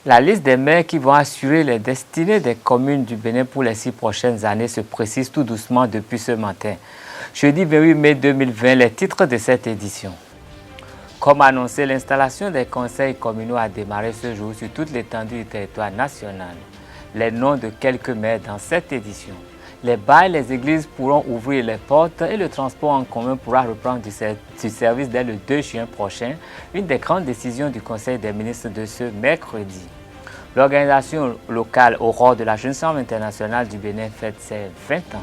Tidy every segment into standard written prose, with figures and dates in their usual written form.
La liste des maires qui vont assurer les destinées des communes du Bénin pour les 6 prochaines années se précise tout doucement depuis ce matin. Jeudi 28 mai 2020, les titres de cette édition. Comme annoncé, l'installation des conseils communaux a démarré ce jour sur toute l'étendue du territoire national. Les noms de quelques maires dans cette édition. Les bars et les églises pourront ouvrir les portes et le transport en commun pourra reprendre du service dès le 2 juin prochain, une des grandes décisions du Conseil des ministres de ce mercredi. L'organisation locale Aurore de la Jeune Chambre internationale du Bénin fête ses 20 ans.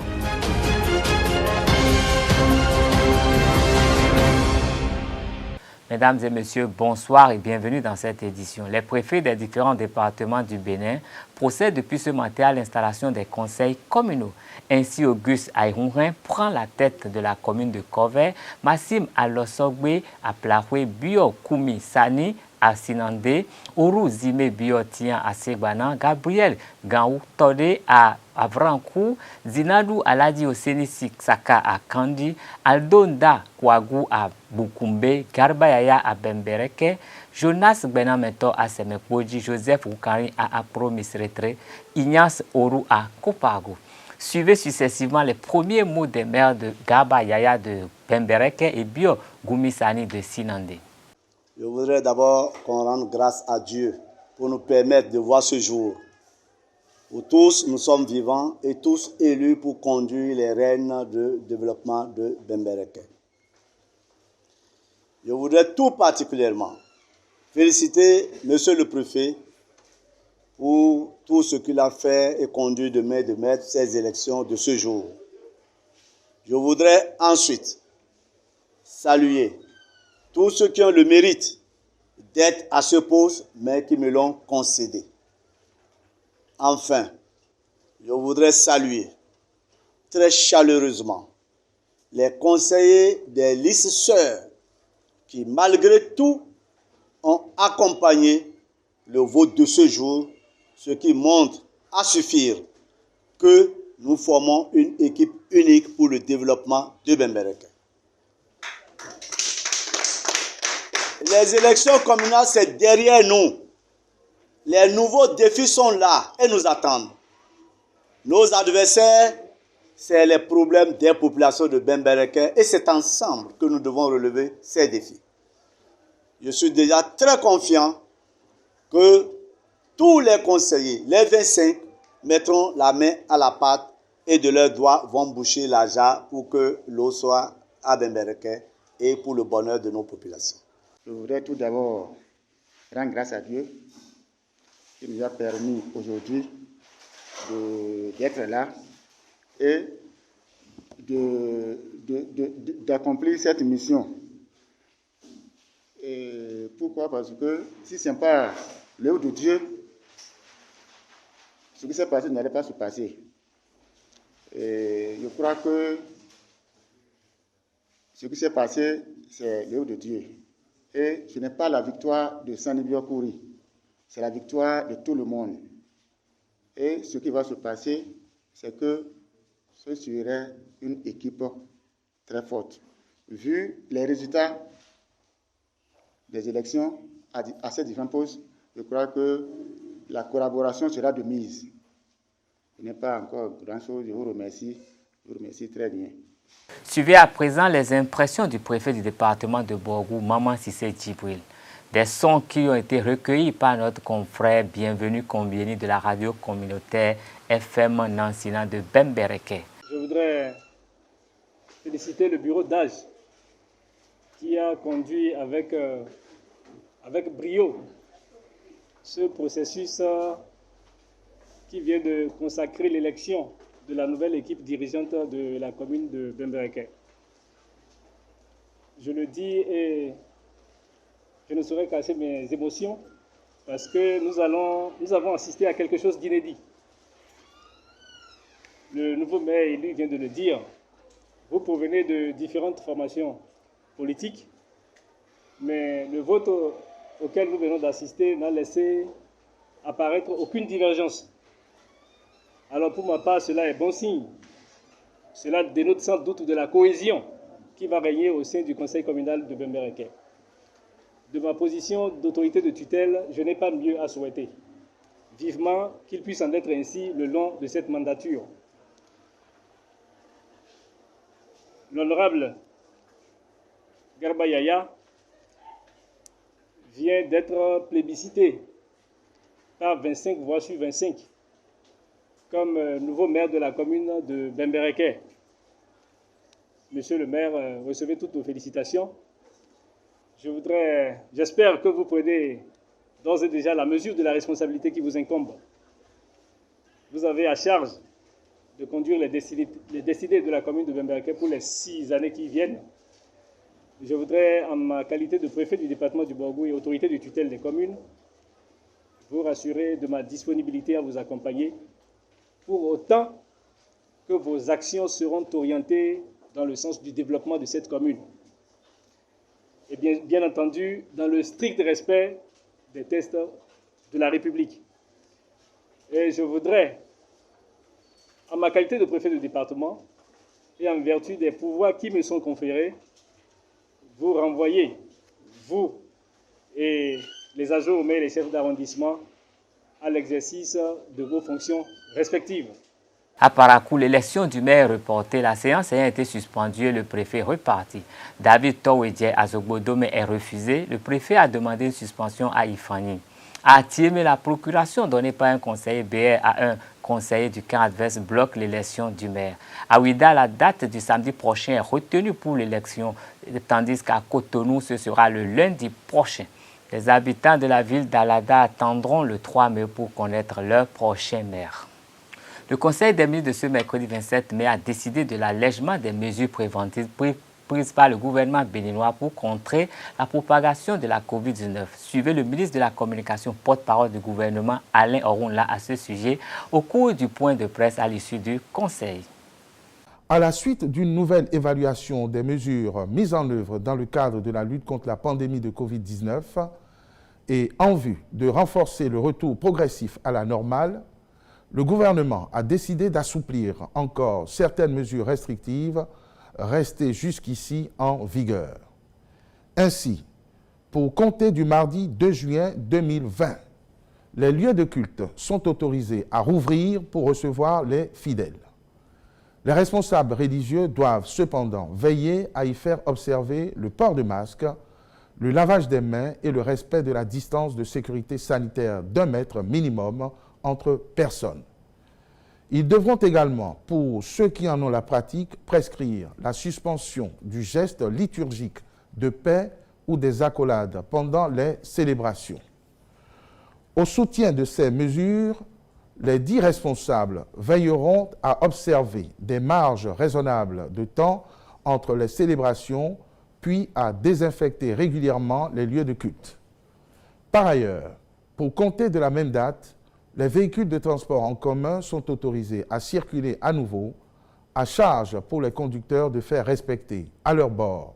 Mesdames et messieurs, bonsoir et bienvenue dans cette édition. Les préfets des différents départements du Bénin procèdent depuis ce matin à l'installation des conseils communaux. Ainsi, Auguste Aïhounrin prend la tête de la commune de Kovey, Massim Alosogbe à Plahoué, Bio Koumi Sani à Sinandé, Ourou Zime Biotian à Segbanan, Gabriel Gaou Tode à Avrankou, Zinadou Aladi Oseni Saka à Kandi, Aldonda Kouagou à Bukumbe, Garbayaya à Bembereke, Jonas Benameto à Semekboji, Joseph Oukari à Apro Misretre, Ignace Ourou à Kopago. Suivez successivement les premiers mots des maires de Garbayaya de Bembereke et Bio Goumisani de Sinandé. Je voudrais d'abord qu'on rende grâce à Dieu pour nous permettre de voir ce jour où tous nous sommes vivants et tous élus pour conduire les rênes de développement de Bembereke. Je voudrais tout particulièrement féliciter Monsieur le Préfet pour tout ce qu'il a fait et conduit de maître ces élections de ce jour. Je voudrais ensuite saluer tous ceux qui ont le mérite d'être à ce poste, mais qui me l'ont concédé. Enfin, je voudrais saluer très chaleureusement les conseillers des listes sœurs qui, malgré tout, ont accompagné le vote de ce jour, ce qui montre à suffire que nous formons une équipe unique pour le développement de Bembereke. Les élections communales, c'est derrière nous. Les nouveaux défis sont là et nous attendent. Nos adversaires, c'est les problèmes des populations de Bembereke et c'est ensemble que nous devons relever ces défis. Je suis déjà très confiant que tous les conseillers, les 25, mettront la main à la pâte et de leurs doigts vont boucher la jarre pour que l'eau soit à Bembereke et pour le bonheur de nos populations. Je voudrais tout d'abord rendre grâce à Dieu qui nous a permis aujourd'hui d'être là et d'accomplir cette mission. Et pourquoi? Parce que si ce n'est pas l'œuvre de Dieu, ce qui s'est passé n'allait pas se passer. Et je crois que ce qui s'est passé, c'est l'œuvre de Dieu. Et ce n'est pas la victoire de Sani Biokouri, c'est la victoire de tout le monde. Et ce qui va se passer, c'est que ce serait une équipe très forte. Vu les résultats des élections à ces différents postes, je crois que la collaboration sera de mise. Il n'est pas encore grand-chose, je vous remercie très bien. Suivez à présent les impressions du préfet du département de Borgou, Maman Sissé Djibril. Des sons qui ont été recueillis par notre confrère Bienvenue Combieni de la radio communautaire FM Nansina de Bembereke. Je voudrais féliciter le bureau d'âge qui a conduit avec brio ce processus qui vient de consacrer l'élection de la nouvelle équipe dirigeante de la commune de Bembereke. Je le dis et je ne saurais cacher mes émotions parce que nous avons assisté à quelque chose d'inédit. Le nouveau maire élu vient de le dire. Vous provenez de différentes formations politiques, mais le vote auquel nous venons d'assister n'a laissé apparaître aucune divergence. Alors pour ma part, cela est bon signe. Cela dénote sans doute de la cohésion qui va régner au sein du conseil communal de Bembereke. De ma position d'autorité de tutelle, je n'ai pas mieux à souhaiter. vivement qu'il puisse en être ainsi le long de cette mandature. L'honorable Garba Yaya vient d'être plébiscité par 25 voix sur 25 comme nouveau maire de la commune de Bembereke. Monsieur le maire, recevez toutes nos félicitations. J'espère que vous prenez d'ores et déjà la mesure de la responsabilité qui vous incombe. Vous avez à charge de conduire les décidés de la commune de Bembereke pour les 6 années qui viennent. Je voudrais, en ma qualité de préfet du département du Borgou et autorité de tutelle des communes, vous rassurer de ma disponibilité à vous accompagner pour autant que vos actions seront orientées dans le sens du développement de cette commune. Et bien entendu, dans le strict respect des textes de la République. Et je voudrais, en ma qualité de préfet de département et en vertu des pouvoirs qui me sont conférés, vous renvoyer, vous et les adjoints au maire et les chefs d'arrondissement, à l'exercice de vos fonctions respectives. À Parakou, l'élection du maire est reportée. La séance ayant été suspendue, le préfet reparti. David Towedje Azogbodome est refusé. Le préfet a demandé une suspension à Ifani. À Tiémé, la procuration donnée par un conseiller BR à un conseiller du camp adverse bloque l'élection du maire. À Ouida, la date du samedi prochain est retenue pour l'élection, tandis qu'à Cotonou, ce sera le lundi prochain. Les habitants de la ville d'Alada attendront le 3 mai pour connaître leur prochain maire. Le Conseil des ministres de ce mercredi 27 mai a décidé de l'allègement des mesures préventives prises par le gouvernement béninois pour contrer la propagation de la COVID-19. Suivez le ministre de la Communication, porte-parole du gouvernement, Alain Orunla, à ce sujet au cours du point de presse à l'issue du Conseil. À la suite d'une nouvelle évaluation des mesures mises en œuvre dans le cadre de la lutte contre la pandémie de COVID-19 et en vue de renforcer le retour progressif à la normale, le gouvernement a décidé d'assouplir encore certaines mesures restrictives restées jusqu'ici en vigueur. Ainsi, pour compter du mardi 2 juin 2020, les lieux de culte sont autorisés à rouvrir pour recevoir les fidèles. Les responsables religieux doivent cependant veiller à y faire observer le port de masque, le lavage des mains et le respect de la distance de sécurité sanitaire d'1 mètre minimum entre personnes. Ils devront également, pour ceux qui en ont la pratique, prescrire la suspension du geste liturgique de paix ou des accolades pendant les célébrations. Au soutien de ces mesures, les 10 responsables veilleront à observer des marges raisonnables de temps entre les célébrations, puis à désinfecter régulièrement les lieux de culte. Par ailleurs, pour compter de la même date, les véhicules de transport en commun sont autorisés à circuler à nouveau, à charge pour les conducteurs de faire respecter à leur bord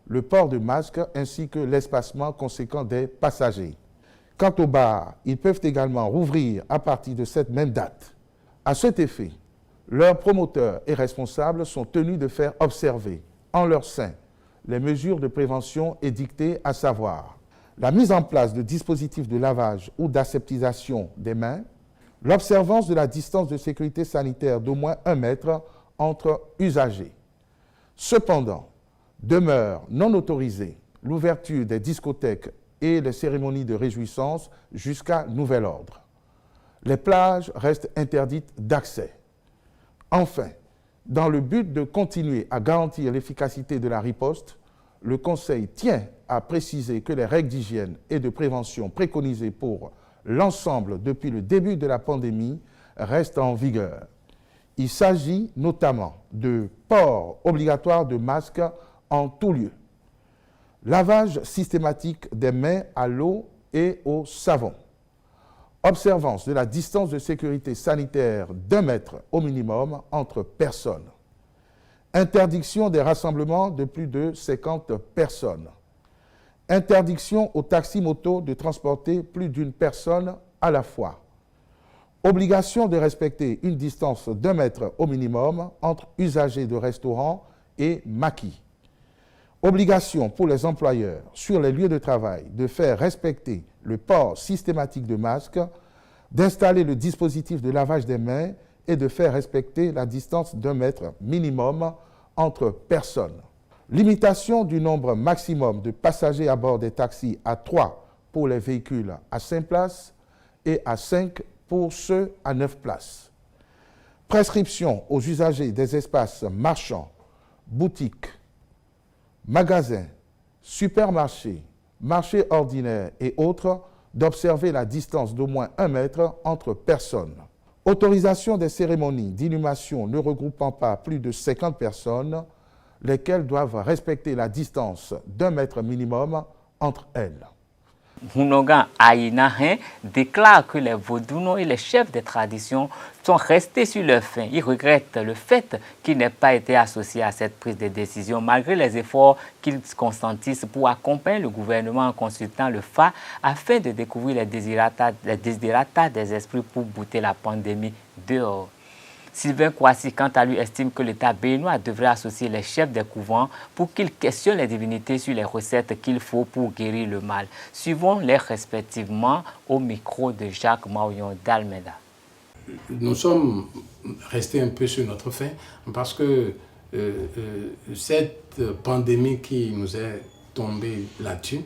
le port de masque ainsi que l'espacement conséquent des passagers. Quant aux bars, ils peuvent également rouvrir à partir de cette même date. À cet effet, leurs promoteurs et responsables sont tenus de faire observer en leur sein les mesures de prévention édictées, à savoir la mise en place de dispositifs de lavage ou d'aseptisation des mains, l'observance de la distance de sécurité sanitaire d'au moins 1 mètre entre usagers. Cependant, demeure non autorisée l'ouverture des discothèques et les cérémonies de réjouissance jusqu'à nouvel ordre. Les plages restent interdites d'accès. Enfin, dans le but de continuer à garantir l'efficacité de la riposte, le Conseil tient à préciser que les règles d'hygiène et de prévention préconisées pour l'ensemble depuis le début de la pandémie restent en vigueur. Il s'agit notamment de port obligatoire de masques en tout lieu, lavage systématique des mains à l'eau et au savon, observance de la distance de sécurité sanitaire d'1 mètre au minimum entre personnes, interdiction des rassemblements de plus de 50 personnes, interdiction aux taxis-motos de transporter plus d'une personne à la fois, obligation de respecter une distance d'1 mètre au minimum entre usagers de restaurants et maquis, obligation pour les employeurs sur les lieux de travail de faire respecter le port systématique de masques d'installer le dispositif de lavage des mains et de faire respecter la distance d'1 mètre minimum entre personnes. Limitation du nombre maximum de passagers à bord des taxis à 3 pour les véhicules à 5 places et à 5 pour ceux à 9 places. Prescription aux usagers des espaces marchands, boutiques, magasins, supermarchés, marchés ordinaires et autres d'observer la distance d'au moins 1 mètre entre personnes. Autorisation des cérémonies d'inhumation ne regroupant pas plus de 50 personnes, lesquelles doivent respecter la distance d'1 mètre minimum entre elles. Hunogan Aïnahin déclare que les Vodounos et les chefs des traditions sont restés sur leur faim. Ils regrettent le fait qu'ils n'aient pas été associés à cette prise de décision, malgré les efforts qu'ils consentissent pour accompagner le gouvernement en consultant le FA afin de découvrir les desiderata des esprits pour bouter la pandémie dehors. Sylvain Kouassi, quant à lui, estime que l'État béninois devrait associer les chefs des couvents pour qu'ils questionnent les divinités sur les recettes qu'il faut pour guérir le mal. Suivons-les respectivement au micro de Jacques Maouillon d'Almeida. Nous sommes restés un peu sur notre faim parce que cette pandémie qui nous est tombée là-dessus,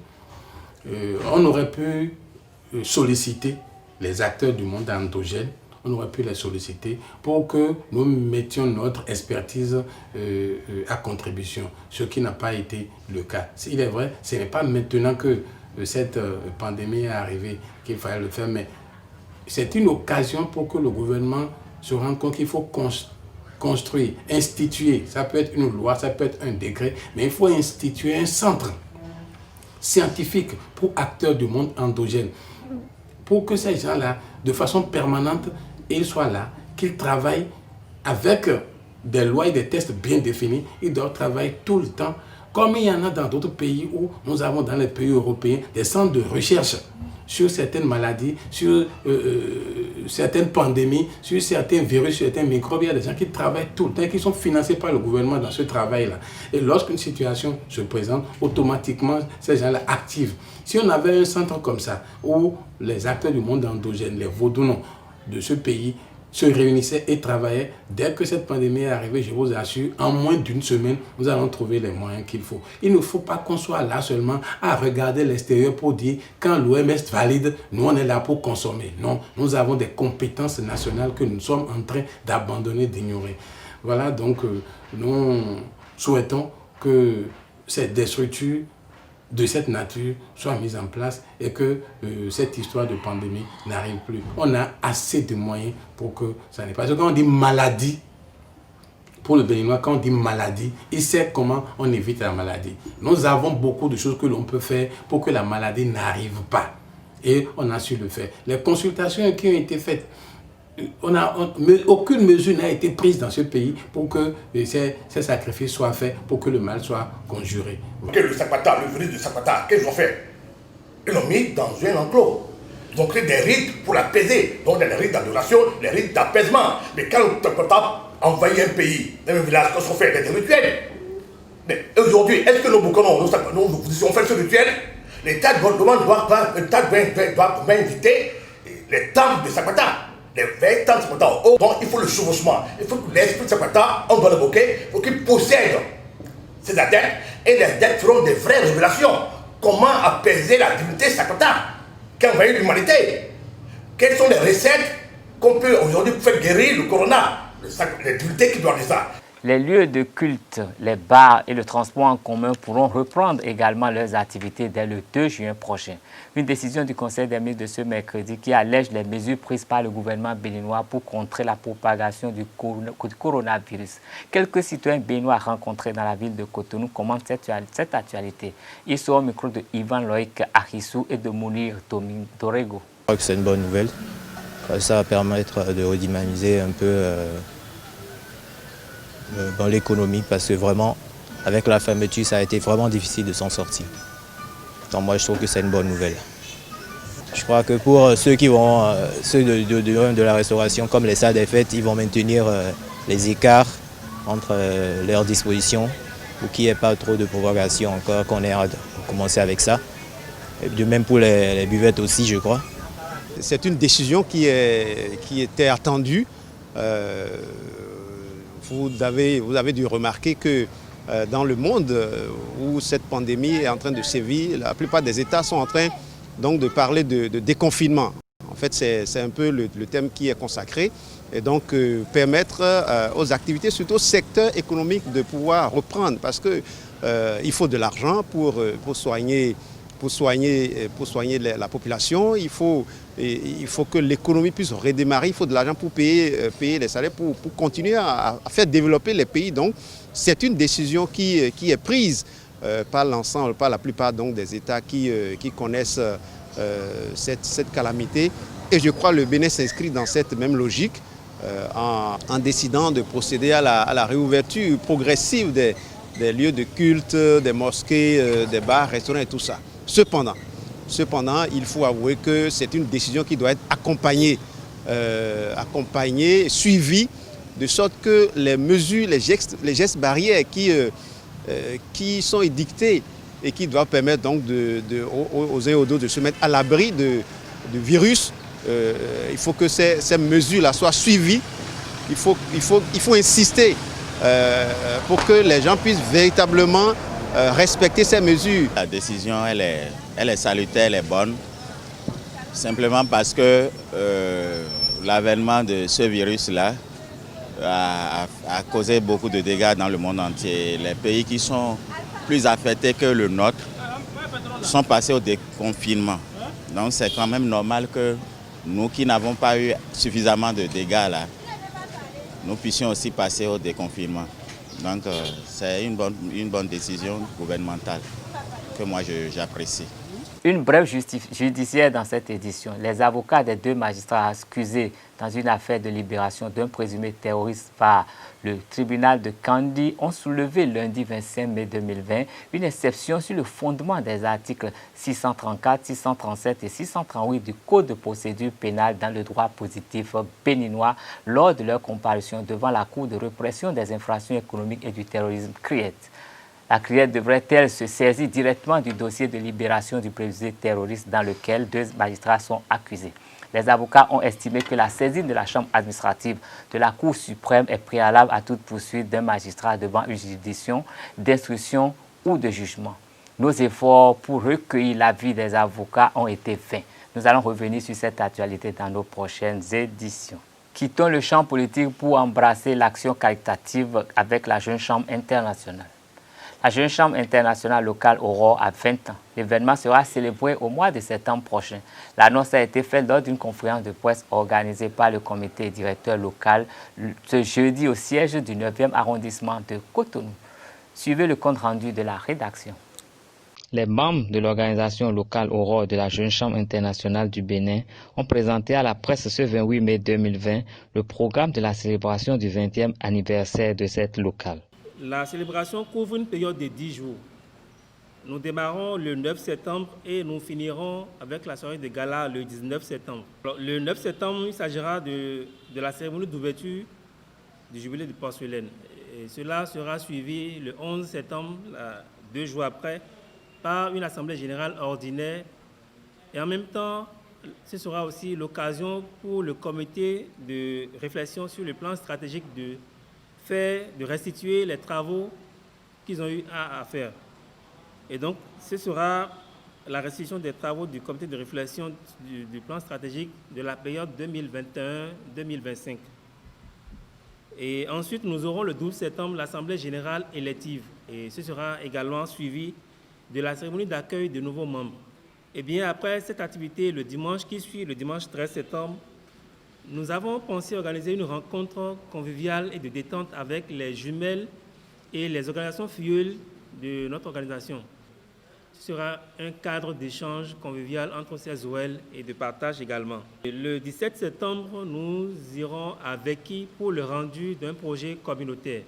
on aurait pu solliciter les acteurs du monde endogène. On aurait pu les solliciter pour que nous mettions notre expertise à contribution, ce qui n'a pas été le cas. Il est vrai, ce n'est pas maintenant que cette pandémie est arrivée qu'il fallait le faire, mais c'est une occasion pour que le gouvernement se rende compte qu'il faut construire, instituer. Ça peut être une loi, ça peut être un décret, mais il faut instituer un centre scientifique pour acteurs du monde endogène, pour que ces gens-là, de façon permanente, ils soient là, qu'ils travaillent avec des lois et des tests bien définis. Ils doivent travailler tout le temps, comme il y en a dans d'autres pays où nous avons dans les pays européens des centres de recherche sur certaines maladies, sur certaines pandémies, sur certains virus, sur certains microbes. Il y a des gens qui travaillent tout le temps et qui sont financés par le gouvernement dans ce travail-là. Et lorsqu'une situation se présente, automatiquement, ces gens-là activent. Si on avait un centre comme ça, où les acteurs du monde endogène, les Vodounos de ce pays, se réunissaient et travaillaient, dès que cette pandémie est arrivée, je vous assure, en moins d'une semaine, nous allons trouver les moyens qu'il faut. Il ne faut pas qu'on soit là seulement à regarder l'extérieur pour dire quand l'OMS valide, nous on est là pour consommer. Non, nous avons des compétences nationales que nous sommes en train d'abandonner, d'ignorer. Voilà, donc nous souhaitons que des structures de cette nature soit mise en place et que cette histoire de pandémie n'arrive plus. On a assez de moyens pour que ça n'arrive pas. Parce que quand on dit maladie, pour le Béninois, quand on dit maladie, il sait comment on évite la maladie. Nous avons beaucoup de choses que l'on peut faire pour que la maladie n'arrive pas. Et on a su le faire. Les consultations qui ont été faites, aucune mesure n'a été prise dans ce pays pour que ces sacrifices soient faits, pour que le mal soit conjuré. Que le Sakpata, le virus de Sakpata, qu'est-ce qu'ils ont fait? Ils l'ont mis dans un enclos. Ils ont créé des rites pour l'apaiser. Donc des rites d'adoration, des rites d'apaisement. Mais quand le Sakpata envahit un pays, dans un village, qu'est-ce qu'on fait? Des rituels. Mais aujourd'hui, est-ce que nos Boukonons, nous ont fait ce rituel? L'État doit inviter les temples de Sakpata. Les vieilles temples de Sakpata. Donc il faut le chevauchement. Il faut que l'esprit de Sakpata, on doit l'évoquer, il faut qu'il possède ces adeptes. Et les adeptes feront des vraies révélations. Comment apaiser la divinité Sakpata qui envahit l'humanité? Quelles sont les recettes qu'on peut aujourd'hui faire guérir le corona? Les divinités qui doivent dire ça. Les lieux de culte, les bars et le transport en commun pourront reprendre également leurs activités dès le 2 juin prochain. Une décision du Conseil des ministres de ce mercredi qui allège les mesures prises par le gouvernement béninois pour contrer la propagation du coronavirus. Quelques citoyens béninois rencontrés dans la ville de Cotonou commentent cette actualité. Ils sont au micro de Ivan Loïc Arissou et de Mounir Dorego. Je crois que c'est une bonne nouvelle. Ça va permettre de redynamiser un peu dans l'économie parce que vraiment, avec la fermeture, ça a été vraiment difficile de s'en sortir. Donc moi, je trouve que c'est une bonne nouvelle. Je crois que pour ceux qui vont, ceux de la restauration, comme les salles des fêtes, ils vont maintenir les écarts entre leurs dispositions pour qu'il n'y ait pas trop de propagation encore, qu'on ait commencé avec ça. Et de même pour les buvettes aussi, je crois. C'est une décision qui était attendue. Vous avez dû remarquer que dans le monde où cette pandémie est en train de sévir, la plupart des États sont en train donc de parler de déconfinement. En fait, c'est un peu le thème qui est consacré. Et donc permettre aux activités, surtout au secteur économique, de pouvoir reprendre. Parce qu'il faut de l'argent pour soigner la population. Il faut que l'économie puisse redémarrer. Il faut de l'argent pour payer les salaires, pour continuer à faire développer les pays. Donc c'est une décision qui est prise par l'ensemble, par la plupart donc, des États qui connaissent cette calamité. Et je crois que le Bénin s'inscrit dans cette même logique en décidant de procéder à la réouverture progressive des lieux de culte, des mosquées, des bars, restaurants et tout ça. Cependant, il faut avouer que c'est une décision qui doit être accompagnée, suivie, de sorte que les mesures, les gestes barrières qui sont édictés et qui doivent permettre donc aux uns et aux autres de se mettre à l'abri du virus, il faut que ces mesures-là soient suivies. Il faut insister pour que les gens puissent véritablement respecter ces mesures. La décision, elle est salutaire, elle est bonne, simplement parce que l'avènement de ce virus-là a causé beaucoup de dégâts dans le monde entier. Les pays qui sont plus affectés que le nôtre sont passés au déconfinement. Donc c'est quand même normal que nous qui n'avons pas eu suffisamment de dégâts là, nous puissions aussi passer au déconfinement. Donc c'est une bonne décision gouvernementale que moi j'apprécie. Une brève judiciaire dans cette édition. Les avocats des deux magistrats accusés dans une affaire de libération d'un présumé terroriste par le tribunal de Kandy ont soulevé lundi 25 mai 2020 une exception sur le fondement des articles 634, 637 et 638 du Code de procédure pénale dans le droit positif béninois lors de leur comparution devant la Cour de répression des infractions économiques et du terrorisme CRIET. La CRIET devrait-elle se saisir directement du dossier de libération du présumé terroriste dans lequel deux magistrats sont accusés? Les avocats ont estimé que la saisine de la Chambre administrative de la Cour suprême est préalable à toute poursuite d'un magistrat devant une juridiction d'instruction ou de jugement. Nos efforts pour recueillir l'avis des avocats ont été vains. Nous allons revenir sur cette actualité dans nos prochaines éditions. Quittons le champ politique pour embrasser l'action caritative avec la Jeune Chambre internationale. La Jeune Chambre internationale locale Aurore a 20 ans. L'événement sera célébré au mois de septembre prochain. L'annonce a été faite lors d'une conférence de presse organisée par le comité directeur local ce jeudi au siège du 9e arrondissement de Cotonou. Suivez le compte rendu de la rédaction. Les membres de l'organisation locale Aurore de la Jeune Chambre internationale du Bénin ont présenté à la presse ce 28 mai 2020 le programme de la célébration du 20e anniversaire de cette locale. La célébration couvre une période de 10 jours. Nous démarrons le 9 septembre et nous finirons avec la soirée de gala le 19 septembre. Alors, le 9 septembre, il s'agira de la cérémonie d'ouverture du jubilé de porcelaine. Et cela sera suivi le 11 septembre, 2 jours après, par une assemblée générale ordinaire. Et en même temps, ce sera aussi l'occasion pour le comité de réflexion sur le plan stratégique de restituer les travaux qu'ils ont eu à faire. Et donc, ce sera la restitution des travaux du comité de réflexion du plan stratégique de la période 2021-2025. Et ensuite, nous aurons le 12 septembre l'Assemblée générale élective. Et ce sera également suivi de la cérémonie d'accueil de nouveaux membres. Et bien, après cette activité, le dimanche qui suit, le dimanche 13 septembre, nous avons pensé organiser une rencontre conviviale et de détente avec les jumelles et les organisations filleules de notre organisation. Ce sera un cadre d'échange convivial entre ces OL et de partage également. Le 17 septembre, nous irons à Veki pour le rendu d'un projet communautaire.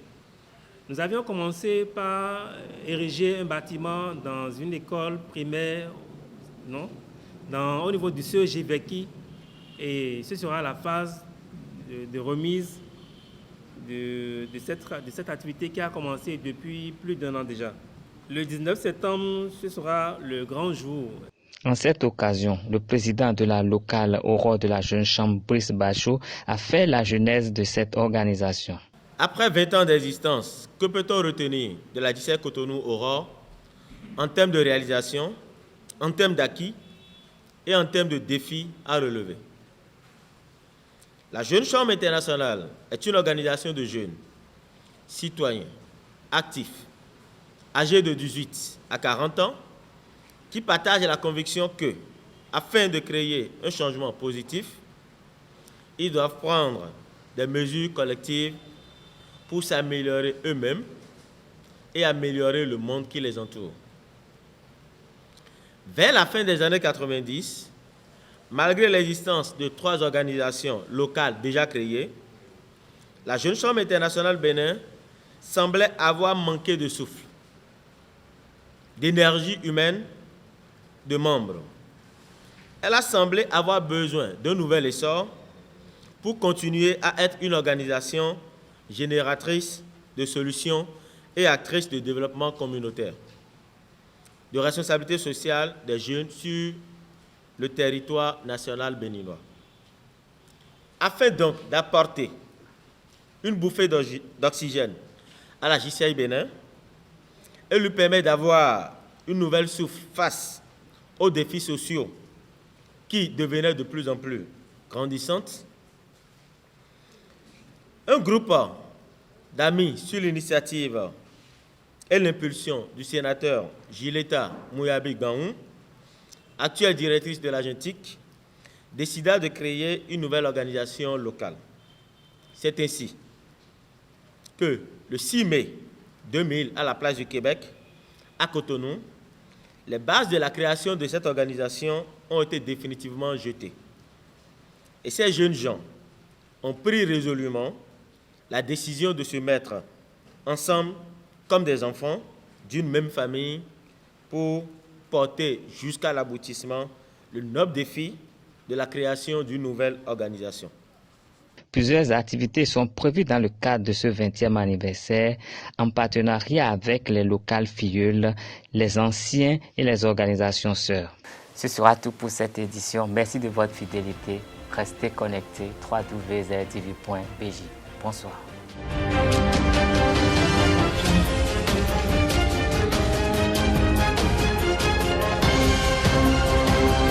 Nous avions commencé par ériger un bâtiment dans une école primaire, au niveau du CEG Veki. Et ce sera la phase de remise de cette activité qui a commencé depuis plus d'1 an déjà. Le 19 septembre, ce sera le grand jour. En cette occasion, le président de la locale Aurore de la Jeune Chambre, Brice Bachot, a fait la genèse de cette organisation. Après 20 ans d'existence, que peut-on retenir de la JCI Cotonou Aurore en termes de réalisation, en termes d'acquis et en termes de défis à relever? La Jeune Chambre internationale est une organisation de jeunes, citoyens, actifs, âgés de 18 à 40 ans, qui partagent la conviction que, afin de créer un changement positif, ils doivent prendre des mesures collectives pour s'améliorer eux-mêmes et améliorer le monde qui les entoure. Vers la fin des années 90, malgré l'existence de 3 organisations locales déjà créées, la Jeune Chambre internationale Bénin semblait avoir manqué de souffle, d'énergie humaine, de membres. Elle a semblé avoir besoin d'un nouvel essor pour continuer à être une organisation génératrice de solutions et actrice de développement communautaire, de responsabilité sociale des jeunes sur le territoire national béninois. Afin donc d'apporter une bouffée d'oxygène à la JCI Bénin et lui permettre d'avoir une nouvelle souffle face aux défis sociaux qui devenaient de plus en plus grandissants, un groupe d'amis sur l'initiative et l'impulsion du sénateur Gileta Mouyabi Gaon, actuelle directrice de l'Agentique, décida de créer une nouvelle organisation locale. C'est ainsi que le 6 mai 2000, à la place du Québec, à Cotonou, les bases de la création de cette organisation ont été définitivement jetées. Et ces jeunes gens ont pris résolument la décision de se mettre ensemble comme des enfants d'une même famille pour porter jusqu'à l'aboutissement le noble défi de la création d'une nouvelle organisation. Plusieurs activités sont prévues dans le cadre de ce 20e anniversaire en partenariat avec les locales filleules, les anciens et les organisations sœurs. Ce sera tout pour cette édition. Merci de votre fidélité. Restez connectés. www.ztv.bj. Bonsoir.